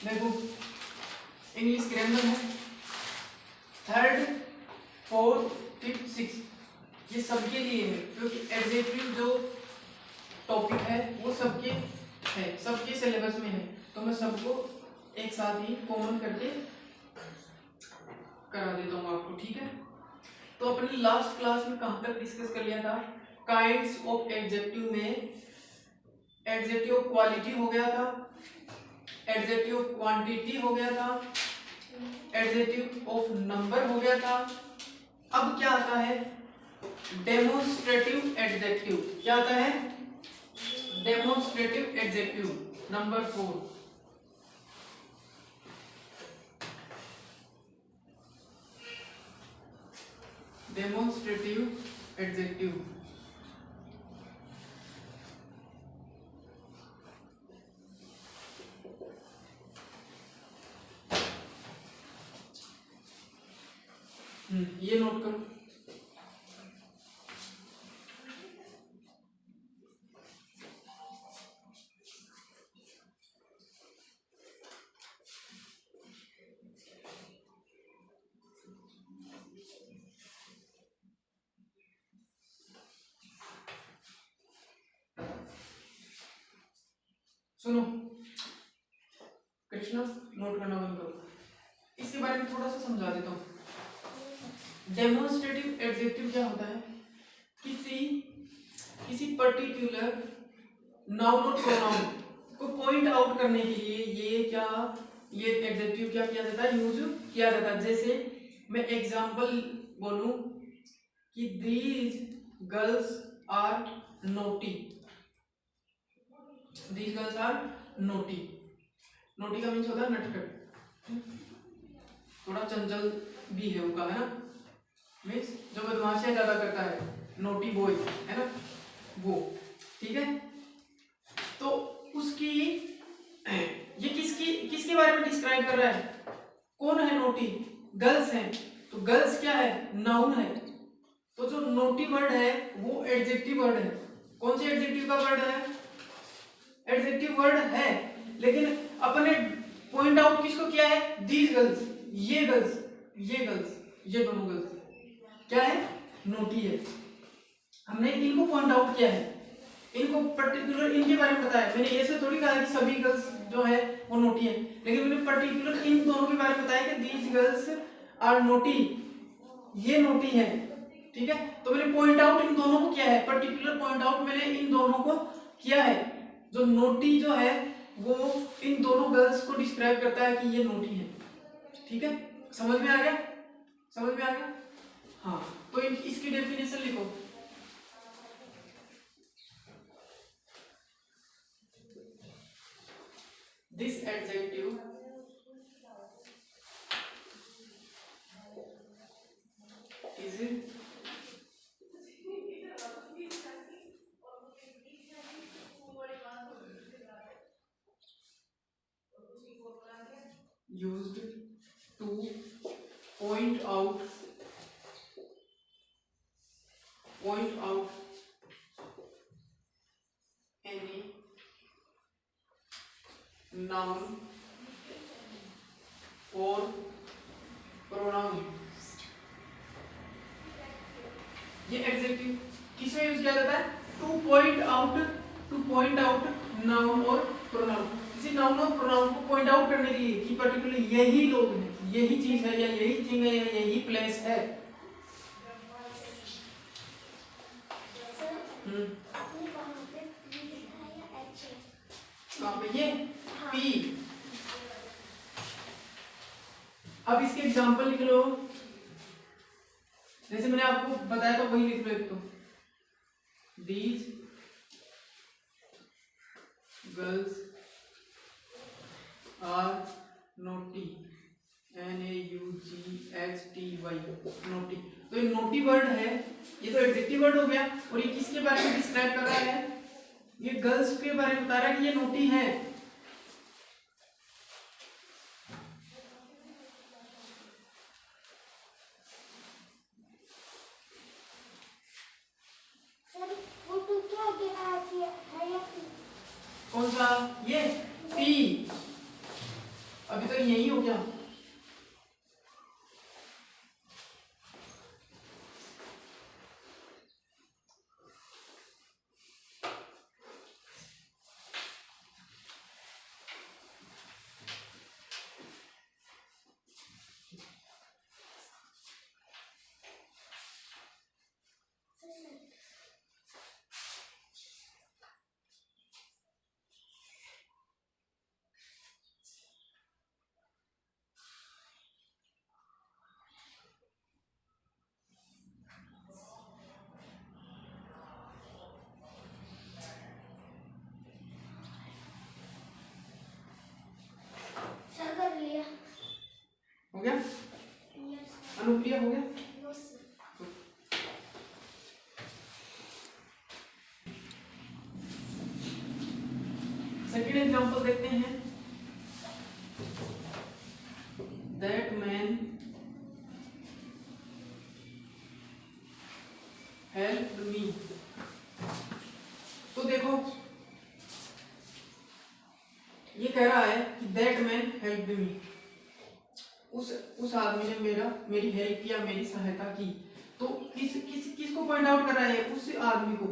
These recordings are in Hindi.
देखो इंग्लिश ग्रामर है, थर्ड, फोर्थ, फिफ्थ, सिक्स, ये सबके लिए है क्योंकि एडजेक्टिव जो टॉपिक है वो सबके है, सबके सिलेबस में है, तो मैं सबको एक साथ ही कॉमन करके करा देता हूँ आपको, ठीक है। तो अपनी लास्ट क्लास में कहाँ तक डिस्कस कर लिया था, काइंड्स ऑफ एडजेक्टिव में एडजेक्टिव क्वालिटी हो गया था, एडजेक्टिव क्वांटिटी हो गया था, एडजेक्टिव ऑफ नंबर हो गया था। अब क्या आता है, डेमोन्स्ट्रेटिव एडजेक्टिव। क्या आता है, demonstrative adjective number 4। Demonstrative adjective ये नोट करो। सुनो कृष्णा, नोट करना बंद करो, इसके बारे में थोड़ा सा समझा देता हूँ। डेमोन्स्ट्रेटिव एडजेक्टिव क्या होता है, किसी पर्टिकुलर नाउन और प्रोनाउन को पॉइंट आउट करने के लिए ये एडजेक्टिव क्या किया जाता है, यूज किया जाता है। जैसे मैं एग्जांपल बोलूं कि these girls are naughty, these girls are naughty. Naughty का मीन्स होता है नटखट, थोड़ा चंचल भी है उनका, है ना, मीन्स जो बदमाशियां ज्यादा करता है, नोटी बॉय है ना वो, ठीक है। तो उसकी ये किसके बारे में डिस्क्राइब कर रहा है, कौन है नोटी, गर्ल्स हैं, तो गर्ल्स क्या है, नाउन है। तो जो नोटी वर्ड है वो एडजेक्टिव वर्ड है। कौन से एडजेक्टिव का वर्ड है, एडजेक्टिव वर्ड है, लेकिन अपने पॉइंट आउट किसको किया है, दीज गर्ल्स, ये गर्ल्स, ये गर्ल्स, ये दोनों गर्ल्स क्या है, नोटी है। हमने इनको पॉइंट आउट किया है, इनको पर्टिकुलर इनके बारे में बताया। मैंने ऐसे थोड़ी कहा कि सभी गर्ल्स जो है वो नोटी है, लेकिन मैंने पर्टिकुलर इन दोनों के बारे में बताया कि दीज गर्ल्स आर नोटी, ये नोटी है, ठीक है। तो मैंने पॉइंट आउट इन दोनों को किया है, पर्टिकुलर पॉइंट आउट मैंने इन दोनों को किया है। जो नोटी जो है वो इन दोनों गर्ल्स को डिस्क्राइब करता है कि ये नोटी है, ठीक है। समझ में आ गया, समझ में आ गया, हाँ। तो इसकी डेफिनेशन लिखो, this adjective is used to point out any noun or pronoun। ये एडजेक्टिव किसमें यूज किया जाता है, टू पॉइंट आउट नाउन और प्रोनाउन। किसी नाउन और प्रोनाउन को पॉइंट आउट करने के लिए कि पर्टिकुलर यही लोग हैं, यही चीज है, या यही थिंग है, या यही प्लेस है। कहाँ पे, ये पी। अब इसके एग्जांपल लिख लो, जैसे मैंने आपको बताया था वही लिख लो। एक तो these girls are naughty, NAUGHTY, naughty. तो ये नोटी वर्ड है, ये तो एडजेक्टिव वर्ड हो गया, और ये किसके बारे में डिस्क्राइब कर रहा है, ये गर्ल्स के बारे में बता रहा है कि ये नोटी है। कौन सा, ये पी। उत्तर यही हो क्या? हो गया? अनुप्रिया हो गया? सेकेंड एग्जांपल देखते हैं। That man help me. तो देखो ये कह रहा है कि दैट मैन हेल्प मी, उस आदमी ने मेरी हेल्प किया, मेरी सहायता की। तो किसको पॉइंट आउट कर रहा है? उस आदमी को,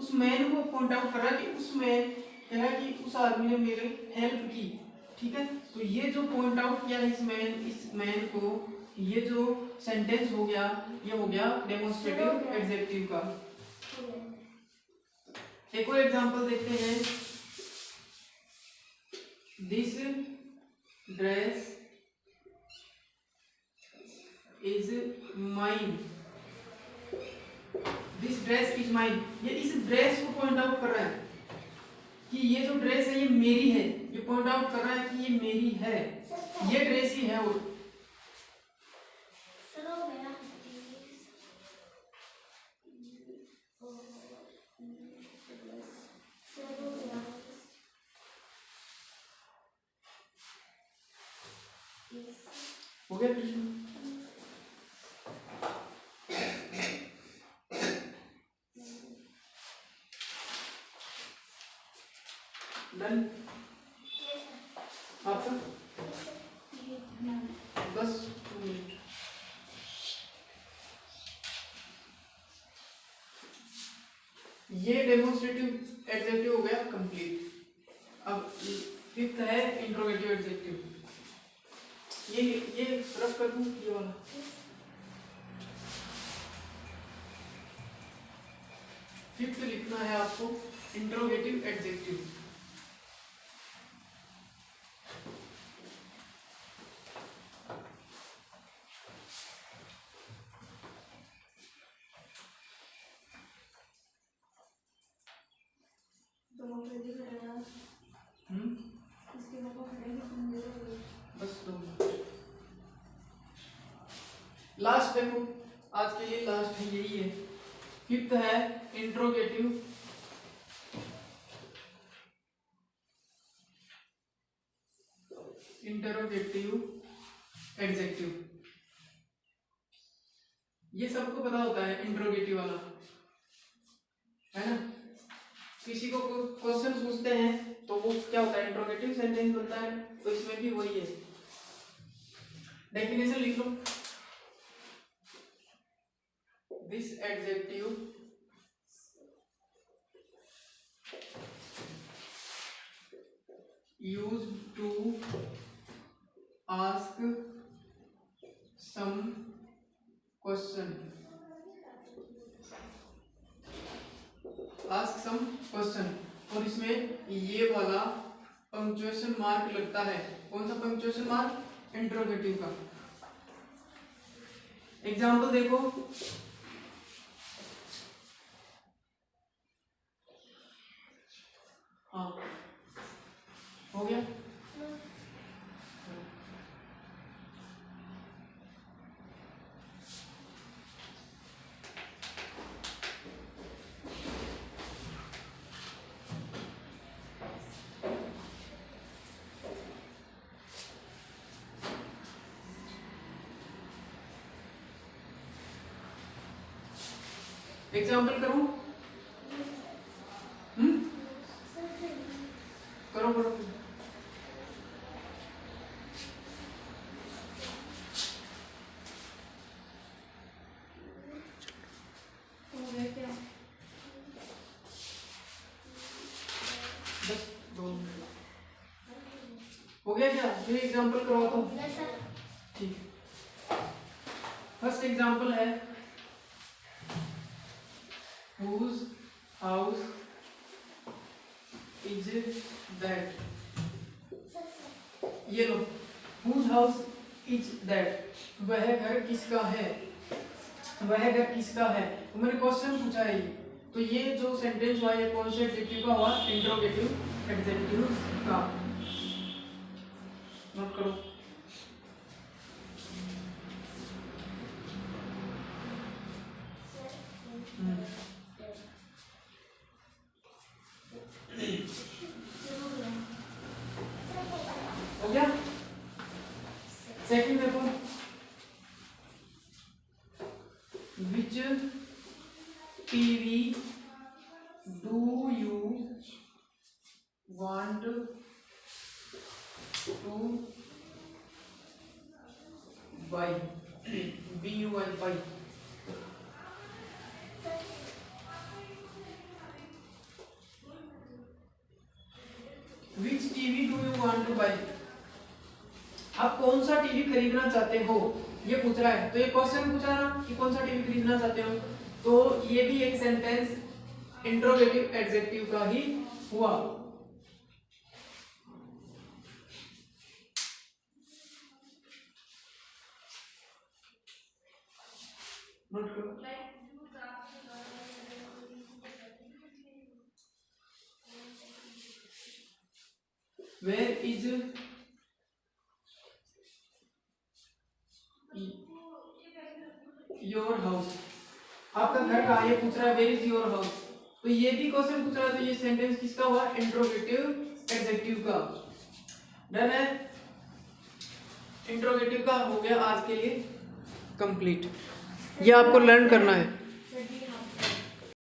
उस मैन को पॉइंट आउट कर रहा है कि उसमें कह रहा है कि उस आदमी ने मेरी हेल्प की। ठीक है, तो ये जो पॉइंट आउट किया इस मैन को, ये जो सेंटेंस हो गया, ये हो गया डेमोन्स्ट्रेटिव एडजेक्टिव का। एक और एग्जांपल देखते हैं। This dress is mine. This dress is mine, ये इस ड्रेस को पॉइंट आउट कर रहा है कि ये जो ड्रेस है ये मेरी है। ये पॉइंट आउट कर रहा है कि ये मेरी है, ये ड्रेस ही है। और हो गया कृष्ण? डन आपका? बस 2 मिनट। ये डेमोन्स्ट्रेटिव एडजेक्टिव हो गया कंप्लीट। अब फिफ्थ है इंट्रोगेटिव एडजेक्टिव। ये रफ कर दूं ये वाला। फिफ्थ लिखना है आपको इंट्रोगेटिव एडजेक्टिव। बस 2 मिनट। लास्ट देखो, आज के लिए लास्ट है, यही है। फिफ्थ है इंट्रोगेटिव एडजेक्टिव। ये सबको पता होता है इंट्रोगेटिव वाला, है ना? किसी को क्वेश्चन पूछते हैं तो वो क्या होता है? इंट्रोगेटिव सेंटेंस बनता है। तो इसमें भी वही है। डेफिनेशन लिख लो। This adjective used to ask some question, और इसमें ये वाला पंक्चुएशन मार्क लगता है। कौन सा पंक्चुएशन मार्क? इंट्रोगेटिव का। एग्जाम्पल देखो, हाँ हो गया। एग्जाम्पल करूं? करो। बस 2 मिनट हो गया क्या? फिर एग्जांपल करवाता हूँ। ठीक, फर्स्ट एग्जांपल है whose house is that। ये लो, whose house is that, वह घर किसका है, वह घर किसका है। तो मैंने क्वेश्चन पूछा है ये, तो ये जो सेंटेंस हुआ ये कौन से एडजेक्टिव का हुआ? इंट्रोगेटिव एडजेक्टिव का। नोट करो। हो गया? सेकंड देखो, which TV do you want to buy? BUY buy। Which TV do you want to buy? आप कौन सा टीवी खरीदना चाहते हो, ये पूछ रहा है। तो ये क्वेश्चन पूछा ना कि कौन सा टीवी खरीदना चाहते हो, तो ये भी एक सेंटेंस इंट्रोगेटिव एडजेक्टिव का ही हुआ। नोट करो। Where is your house? आपका घर कहाँ है पूछ रहा है, वेयर इज योर हाउस। तो ये भी क्वेश्चन पूछ रहा है, तो ये सेंटेंस किसका हुआ? इंट्रोगेटिव एडजेक्टिव का। डन है, इंट्रोगेटिव का हो गया आज के लिए कंप्लीट। ये आपको लर्न करना है।